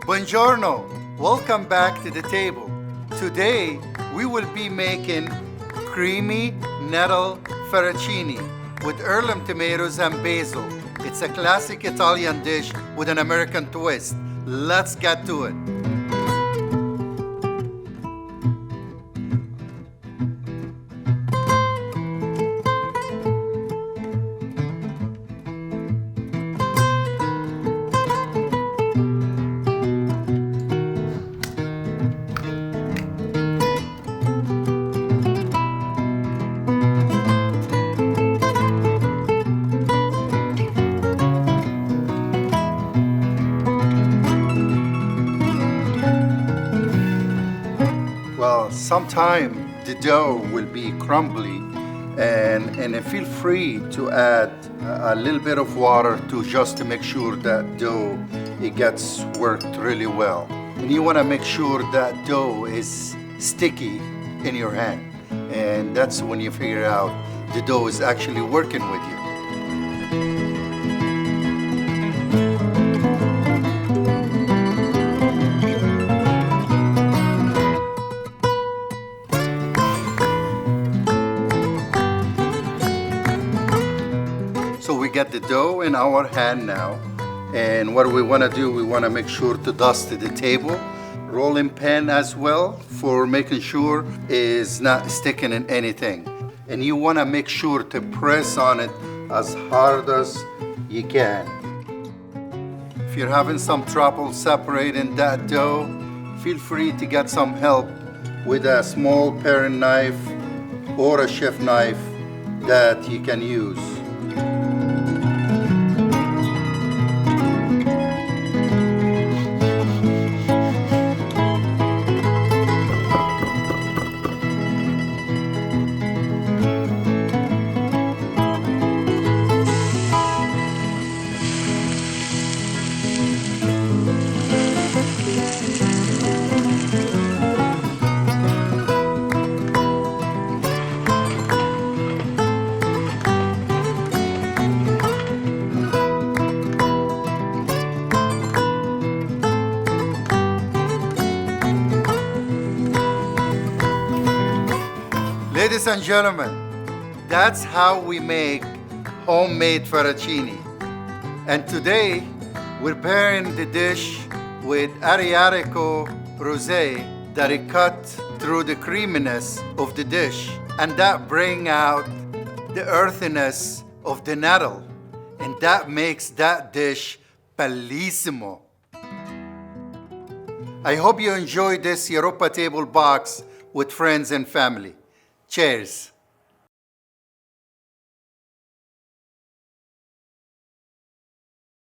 Buongiorno, welcome back to the table. Today we will be making creamy nettle fettuccine with heirloom tomatoes and basil. It's a classic Italian dish with an American twist. Let's get to it. Well, sometime the dough will be crumbly and feel free to add a little bit of water to make sure that dough it gets worked really well. And you want to make sure that dough is sticky in your hand. And that's when you figure out the dough is actually working with you. So we get the dough in our hand now, and what we want to do, we want to make sure to dust the table, rolling pin as well for making sure it's not sticking in anything. And you want to make sure to press on it as hard as you can. If you're having some trouble separating that dough, feel free to get some help with a small paring knife or a chef knife that you can use. Ladies and gentlemen, that's how we make homemade fettuccine. And today, we're pairing the dish with Ariarico Rosé that it cut through the creaminess of the dish, and that bring out the earthiness of the nettle, and that makes that dish bellissimo. I hope you enjoyed this Europa Table box with friends and family. Cheers.